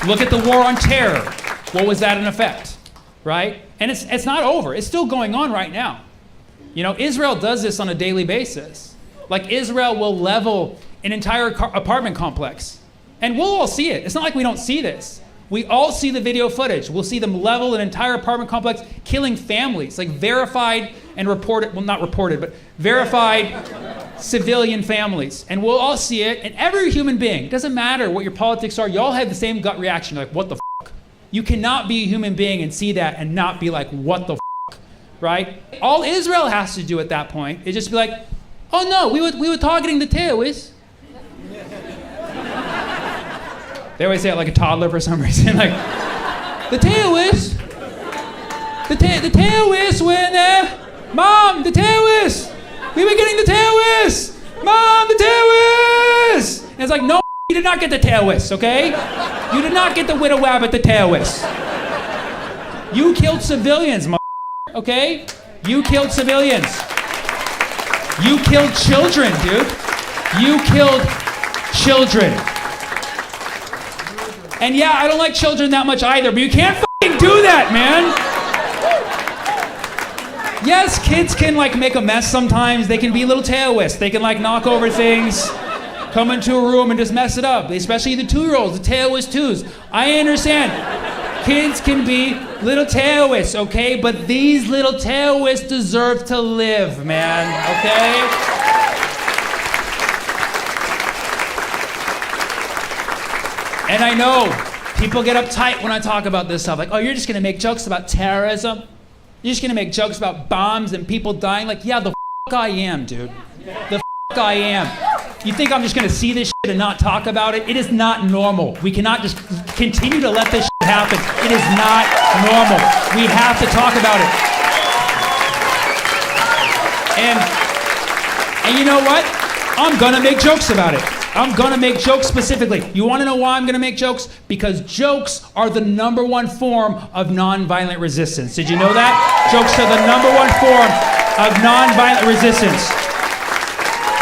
Look at the war on terror. What was that in effect, right? And it's not over. It's still going on right now. You know, Israel does this on a daily basis. Like, Israel will level an entire apartment complex. And we'll all see it. It's not like we don't see this. We all see the video footage. We'll see them level an entire apartment complex, killing families, like verified and reported, well, not reported, but verified civilian families. And we'll all see it. And every human being, doesn't matter what your politics are, you all have the same gut reaction, like, what the f***? You cannot be a human being and see that and not be like, what the f***? Right? All Israel has to do at that point is just be like, oh no, we were targeting the terrorists. They always say it like a toddler for some reason, like, the terrorists, the terrorists were in there. Mom, the terrorists, we were getting the terrorists. Mom, the terrorists. And it's like, no, you did not get the terrorists, okay? You did not get the widow wabbit, the terrorists. You killed civilians, okay? You killed civilians. You killed children, dude. You killed children. And yeah, I don't like children that much either, but you can't fucking do that, man. Yes, kids can like make a mess sometimes. They can be little terrorists. They can like knock over things, come into a room and just mess it up. Especially the 2-year-olds, the terrorist 2s. I understand. Kids can be little terrorists, okay? But these little terrorists deserve to live, man, okay? And I know people get uptight when I talk about this stuff. Like, oh, you're just going to make jokes about terrorism? You're just going to make jokes about bombs and people dying? Like, yeah, the f*** I am, dude. The f*** I am. You think I'm just going to see this shit and not talk about it? It is not normal. We cannot just continue to let this shit happen. It is not normal. We have to talk about it. And you know what? I'm going to make jokes about it. I'm gonna make jokes specifically. You wanna know why I'm gonna make jokes? Because jokes are the #1 form of nonviolent resistance. Did you know that? Jokes are the #1 form of nonviolent resistance.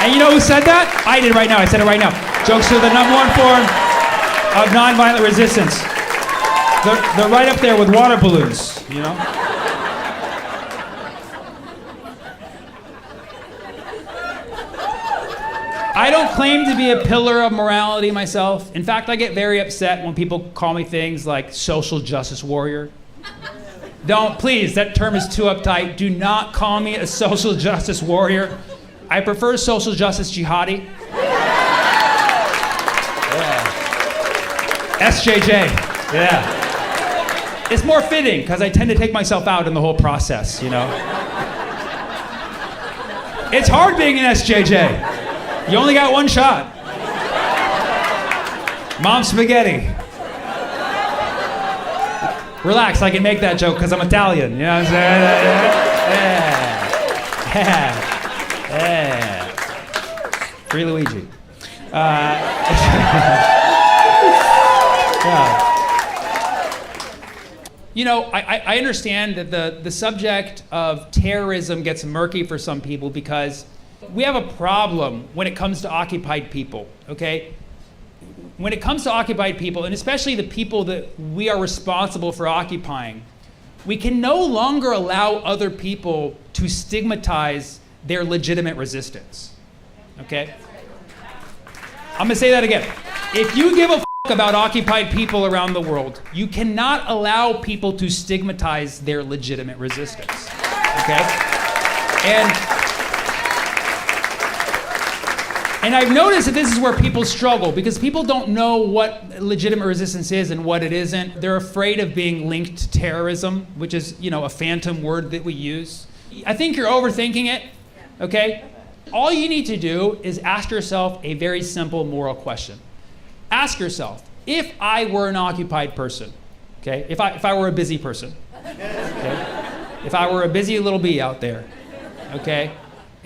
And you know who said that? I did right now, I said it right now. Jokes are the #1 form of nonviolent resistance. They're right up there with water balloons, you know? I don't claim to be a pillar of morality myself. In fact, I get very upset when people call me things like social justice warrior. Don't, please, that term is too uptight. Do not call me a social justice warrior. I prefer social justice jihadi. Yeah. SJJ, yeah. It's more fitting because I tend to take myself out in the whole process, you know? It's hard being an SJJ. You only got one shot. Mom spaghetti. Relax, I can make that joke because I'm Italian. You know what I'm saying? Yeah. Free Luigi. Yeah. You know, I understand that the subject of terrorism gets murky for some people because we have a problem when it comes to occupied people, okay? When it comes to occupied people, and especially the people that we are responsible for occupying, we can no longer allow other people to stigmatize their legitimate resistance, okay? I'm gonna say that again. If you give a f*** about occupied people around the world, you cannot allow people to stigmatize their legitimate resistance, okay? And I've noticed that this is where people struggle because people don't know what legitimate resistance is and what it isn't. They're afraid of being linked to terrorism, which is, you know, a phantom word that we use. I think you're overthinking it, okay? All you need to do is ask yourself a very simple moral question. Ask yourself, if I were an occupied person, okay? If I were a busy person, okay? If I were a busy little bee out there, okay?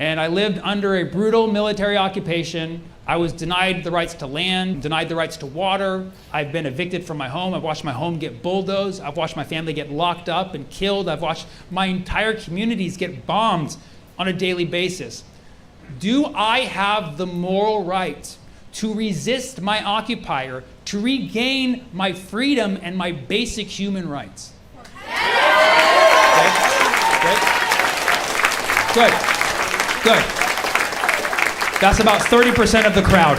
And I lived under a brutal military occupation. I was denied the rights to land, denied the rights to water. I've been evicted from my home. I've watched my home get bulldozed. I've watched my family get locked up and killed. I've watched my entire communities get bombed on a daily basis. Do I have the moral right to resist my occupier to regain my freedom and my basic human rights. Okay? Good. That's about 30% of the crowd.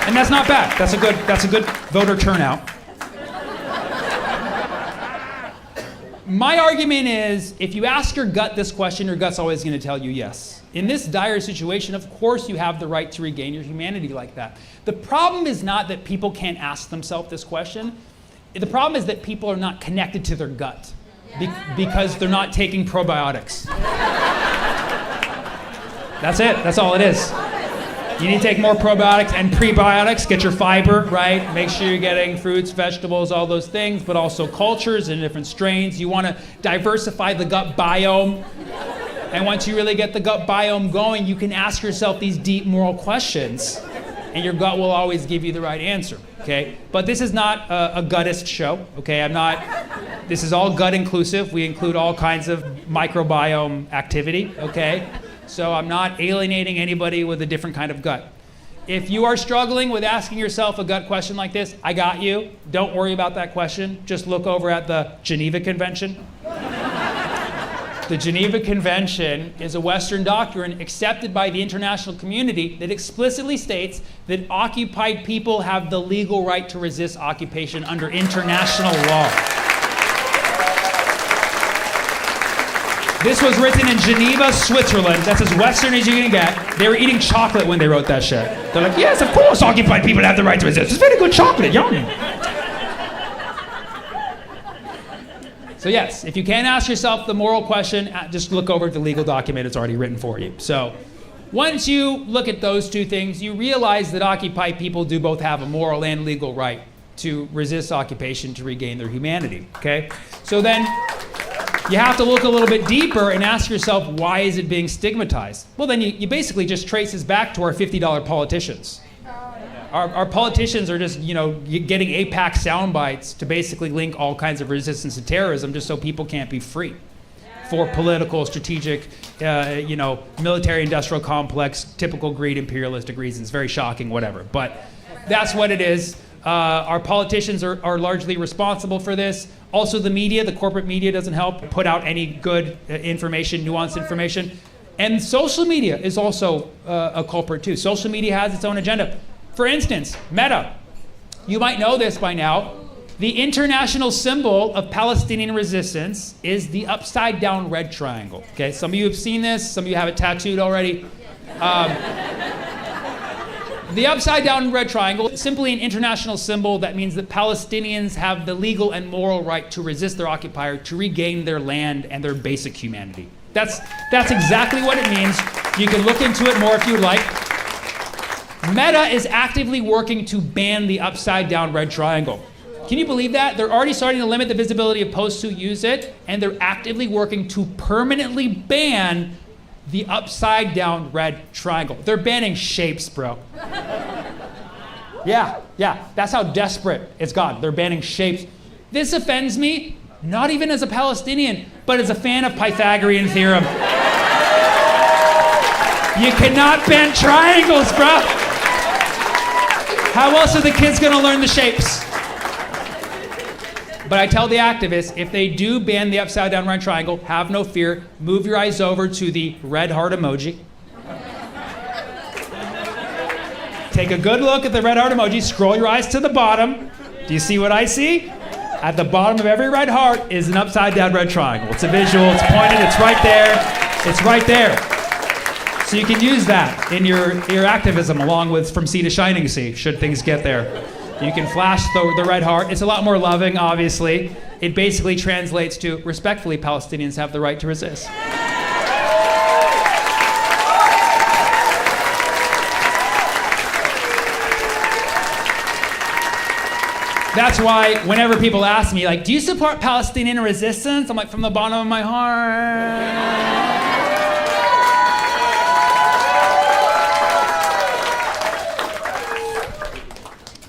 And that's not bad. That's a good voter turnout. My argument is, if you ask your gut this question, your gut's always going to tell you yes. In this dire situation, of course you have the right to regain your humanity like that. The problem is not that people can't ask themselves this question. The problem is that people are not connected to their gut because they're not taking probiotics. That's it. That's all it is. You need to take more probiotics and prebiotics, get your fiber, right? Make sure you're getting fruits, vegetables, all those things, but also cultures and different strains. You want to diversify the gut biome. And once you really get the gut biome going, you can ask yourself these deep moral questions, and your gut will always give you the right answer, okay? But this is not a gutist show, okay? This is all gut inclusive. We include all kinds of microbiome activity, okay? So I'm not alienating anybody with a different kind of gut. If you are struggling with asking yourself a gut question like this, I got you. Don't worry about that question. Just look over at the Geneva Convention. The Geneva Convention is a Western doctrine accepted by the international community that explicitly states that occupied people have the legal right to resist occupation under international law. This was written in Geneva, Switzerland. That's as Western as you can get. They were eating chocolate when they wrote that shit. They're like, yes, of course occupied people have the right to resist. It's very good chocolate, yum. So yes, if you can't ask yourself the moral question, just look over at the legal document. It's already written for you. So once you look at those two things, you realize that occupied people do both have a moral and legal right to resist occupation to regain their humanity, okay? So then you have to look a little bit deeper and ask yourself, why is it being stigmatized? Well, then you basically just trace this back to our $50 politicians. Our politicians are just, getting AIPAC sound bites to basically link all kinds of resistance to terrorism just so people can't be free for political, strategic, military industrial complex, typical greed, imperialistic reasons. Very shocking, whatever. But that's what it is. Our politicians are largely responsible for this. Also the media, the corporate media doesn't help put out any good information, nuanced information. And social media is also a culprit too. Social media has its own agenda. For instance, Meta. You might know this by now. The international symbol of Palestinian resistance is the upside down red triangle. Okay, some of you have seen this, some of you have it tattooed already. The upside down red triangle is simply an international symbol that means that Palestinians have the legal and moral right to resist their occupier, to regain their land and their basic humanity. That's exactly what it means. You can look into it more if you like. Meta is actively working to ban the upside down red triangle. Can you believe that? They're already starting to limit the visibility of posts who use it, and they're actively working to permanently ban the upside down red triangle. They're banning shapes, bro. Yeah, that's how desperate it's gotten. They're banning shapes. This offends me, not even as a Palestinian, but as a fan of Pythagorean theorem. You cannot ban triangles, bro. How else are the kids gonna learn the shapes? But I tell the activists, if they do ban the upside down red triangle, have no fear, move your eyes over to the red heart emoji. Take a good look at the red heart emoji, scroll your eyes to the bottom. Do you see what I see? At the bottom of every red heart is an upside down red triangle. It's a visual, it's pointed, it's right there. It's right there. So you can use that in your activism along with From Sea to Shining Sea, should things get there. You can flash the red heart. It's a lot more loving, obviously. It basically translates to, respectfully, Palestinians have the right to resist. That's why whenever people ask me, like, do you support Palestinian resistance? I'm like, from the bottom of my heart.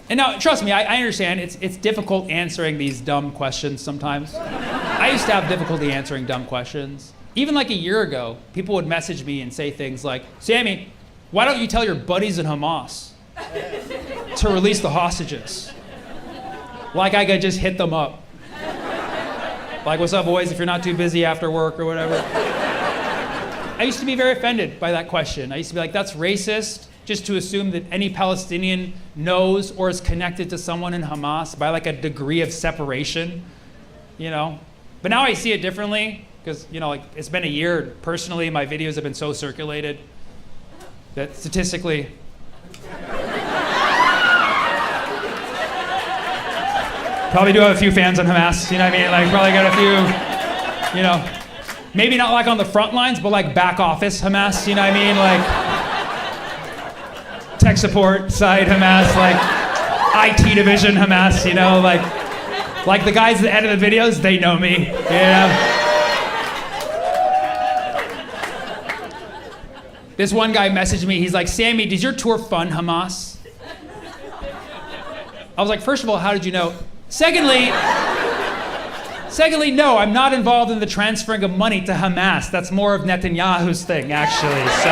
And now, trust me, I understand it's difficult answering these dumb questions sometimes. I used to have difficulty answering dumb questions. Even like a year ago, people would message me and say things like, Sammy, why don't you tell your buddies in Hamas? to release the hostages. Like I could just hit them up. Like, what's up, boys, if you're not too busy after work or whatever. I used to be very offended by that question. I used to be like, that's racist, just to assume that any Palestinian knows or is connected to someone in Hamas by like a degree of separation, you know? But now I see it differently, because, you know, like, it's been a year. Personally, my videos have been so circulated that statistically, probably do have a few fans on Hamas, you know what I mean? Like, probably got a few, you know, maybe not like on the front lines, but like back office Hamas, you know what I mean? Like, tech support side Hamas, like IT division Hamas, you know, like the guys that edit the videos, they know me, you know? This one guy messaged me, he's like, Sammy, does your tour fund Hamas? I was like, first of all, how did you know? Secondly, no, I'm not involved in the transferring of money to Hamas. That's more of Netanyahu's thing, actually. So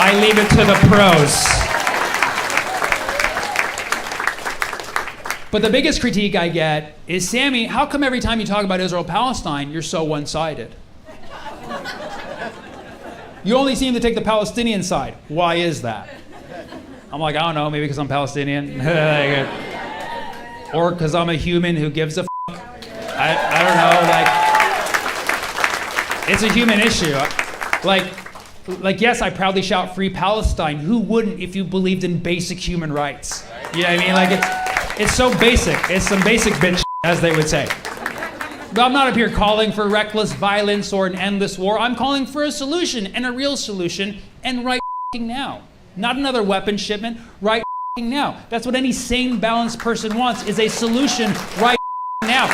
I leave it to the pros. But the biggest critique I get is, Sammy, how come every time you talk about Israel-Palestine, you're so one-sided? You only seem to take the Palestinian side. Why is that? I'm like, I don't know, maybe because I'm Palestinian. Or because I'm a human who gives a f***. I don't know, like, it's a human issue. Like, yes, I proudly shout free Palestine. Who wouldn't if you believed in basic human rights? You know what I mean? Like, it's so basic. It's some basic bitch, as they would say. But I'm not up here calling for reckless violence or an endless war. I'm calling for a solution, and a real solution, and right now. Not another weapon shipment, right now. That's what any sane, balanced person wants, is a solution right now.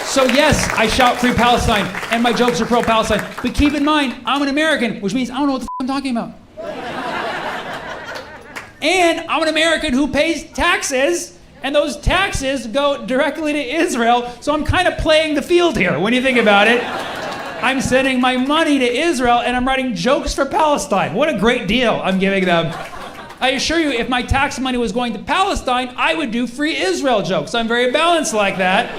So yes, I shout free Palestine, and my jokes are pro-Palestine, but keep in mind, I'm an American, which means I don't know what the f*** I'm talking about. And I'm an American who pays taxes, and those taxes go directly to Israel, so I'm kind of playing the field here, when you think about it. I'm sending my money to Israel, and I'm writing jokes for Palestine. What a great deal I'm giving them. I assure you, if my tax money was going to Palestine, I would do free Israel jokes. I'm very balanced like that.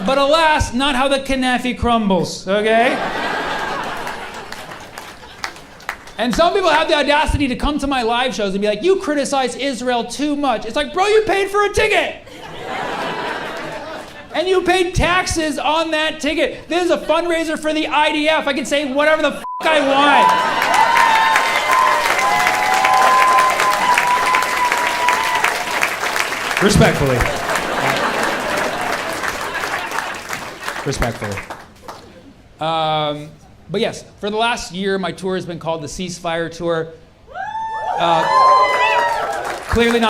But alas, not how the knafi crumbles, okay? And some people have the audacity to come to my live shows and be like, you criticize Israel too much. It's like, bro, you paid for a ticket. And you paid taxes on that ticket. This is a fundraiser for the IDF. I can say whatever the f*** I want. Respectfully. Respectfully. But yes, for the last year, my tour has been called the Ceasefire Tour. Clearly not